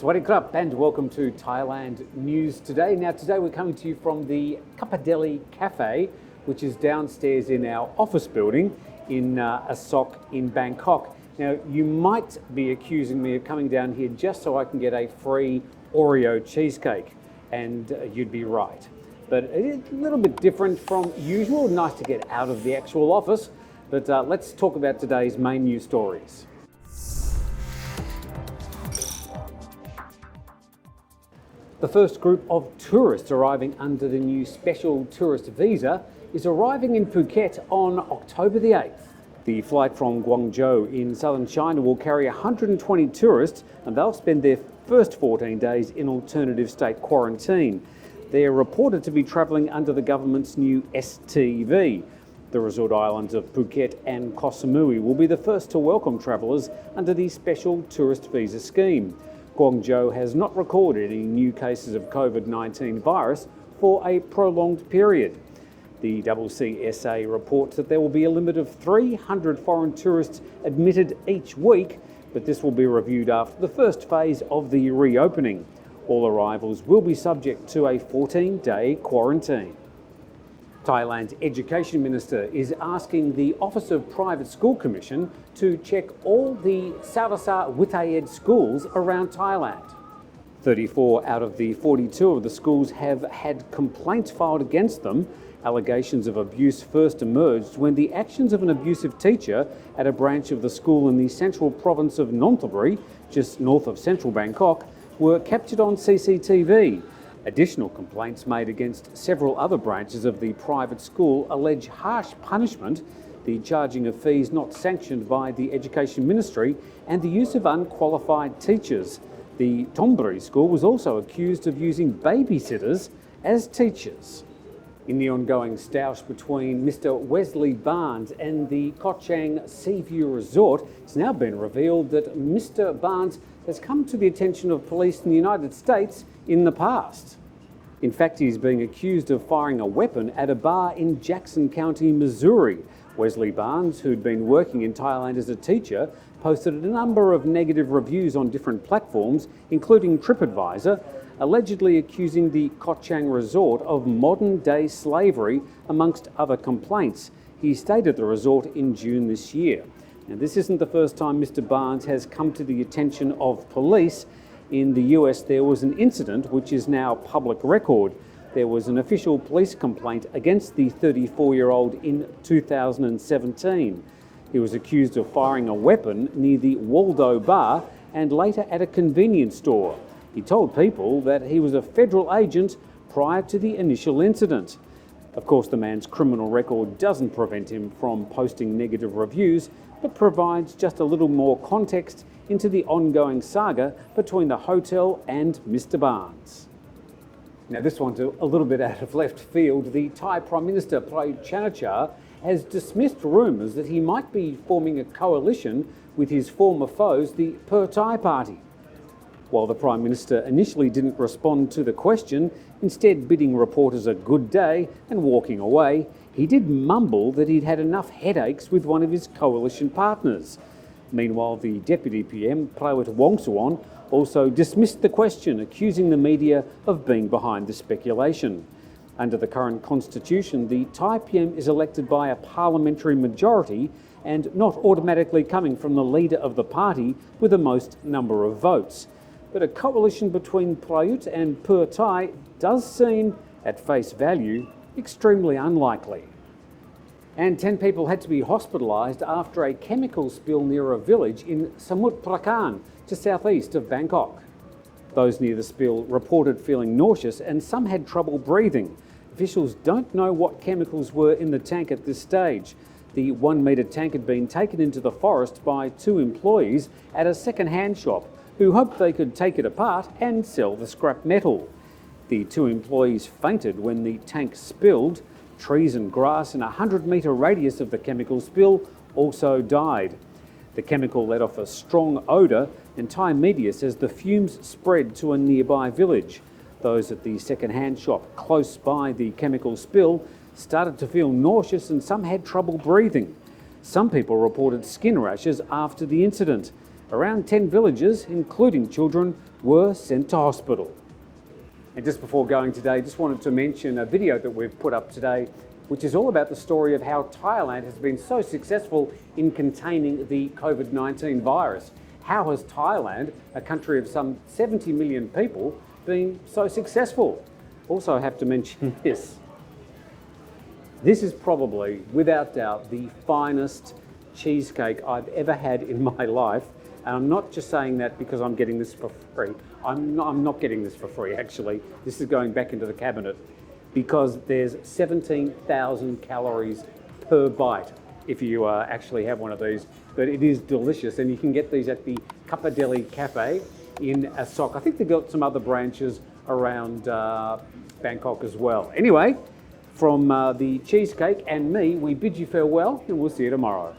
Sawasdee krap and welcome to Thailand News Today. Now today we're coming to you from the Kapadeli Cafe, which is downstairs in our office building in Asok in Bangkok. Now you might be accusing me of coming down here just so I can get a free Oreo cheesecake, and you'd be right. But it's a little bit different from usual. Nice to get out of the actual office, but let's talk about today's main news stories. The first group of tourists arriving under the new special tourist visa is arriving in Phuket on October the 8th. The flight from Guangzhou in southern China will carry 120 tourists, and they'll spend their first 14 days in alternative state quarantine. They're reported to be travelling under the government's new STV. The resort islands of Phuket and Koh Samui will be the first to welcome travellers under the special tourist visa scheme. Guangzhou has not recorded any new cases of COVID-19 virus for a prolonged period. The CCSA reports that there will be a limit of 300 foreign tourists admitted each week, but this will be reviewed after the first phase of the reopening. All arrivals will be subject to a 14-day quarantine. Thailand's Education Minister is asking the Office of Private School Commission to check all the Sarasa Witayed schools around Thailand. 34 out of the 42 of the schools have had complaints filed against them. Allegations of abuse first emerged when the actions of an abusive teacher at a branch of the school in the central province of Nonthaburi, just north of central Bangkok, were captured on CCTV. Additional complaints made against several other branches of the private school allege harsh punishment, the charging of fees not sanctioned by the Education Ministry, and the use of unqualified teachers. The Thonburi school was also accused of using babysitters as teachers. In the ongoing stoush between Mr. Wesley Barnes and the Koh Chang Seaview Resort, it's now been revealed that Mr. Barnes has come to the attention of police in the United States in the past. In fact, he's being accused of firing a weapon at a bar in Jackson County, Missouri. Wesley Barnes, who'd been working in Thailand as a teacher, posted a number of negative reviews on different platforms, including TripAdvisor, allegedly accusing the Koh Chang resort of modern-day slavery, amongst other complaints. He stayed at the resort in June this year. Now, this isn't the first time Mr. Barnes has come to the attention of police. In the US, there was an incident which is now public record. There was an official police complaint against the 34-year-old in 2017. He was accused of firing a weapon near the Waldo bar and later at a convenience store. He told people that he was a federal agent prior to the initial incident. Of course, the man's criminal record doesn't prevent him from posting negative reviews, but provides just a little more context into the ongoing saga between the hotel and Mr. Barnes. Now this one's a little bit out of left field. The Thai Prime Minister Prayut Chan-o-cha has dismissed rumours that he might be forming a coalition with his former foes, the Thai Party. While the Prime Minister initially didn't respond to the question, instead bidding reporters a good day and walking away, he did mumble that he'd had enough headaches with one of his coalition partners. Meanwhile, the Deputy PM, Prayut Wongsuwon, also dismissed the question, accusing the media of being behind the speculation. Under the current constitution, the Thai PM is elected by a parliamentary majority and not automatically coming from the leader of the party with the most number of votes. But a coalition between Prayut and Thai does seem, at face value, extremely unlikely. And 10 people had to be hospitalised after a chemical spill near a village in Samut Prakhan, just southeast of Bangkok. Those near the spill reported feeling nauseous and some had trouble breathing. Officials don't know what chemicals were in the tank at this stage. The 1-metre tank had been taken into the forest by 2 employees at a second-hand shop who hoped they could take it apart and sell the scrap metal. The 2 employees fainted when the tank spilled. Trees and grass in a 100-metre radius of the chemical spill also died. The chemical let off a strong odour, and Thai media says the fumes spread to a nearby village. Those at the second-hand shop close by the chemical spill started to feel nauseous and some had trouble breathing. Some people reported skin rashes after the incident. Around 10 villagers, including children, were sent to hospital. And just before going today, just wanted to mention a video that we've put up today, which is all about the story of how Thailand has been so successful in containing the COVID-19 virus. How has Thailand, a country of some 70 million people, been so successful? Also, I have to mention this. This is probably, without doubt, the finest cheesecake I've ever had in my life. And I'm not just saying that because I'm getting this for free. I'm not getting this for free, actually. This is going back into the cabinet because there's 17,000 calories per bite if you actually have one of these. But it is delicious, and you can get these at the Kappadeli Cafe in Asok. I think they've got some other branches around Bangkok as well. Anyway, from the cheesecake and me, we bid you farewell, and we'll see you tomorrow.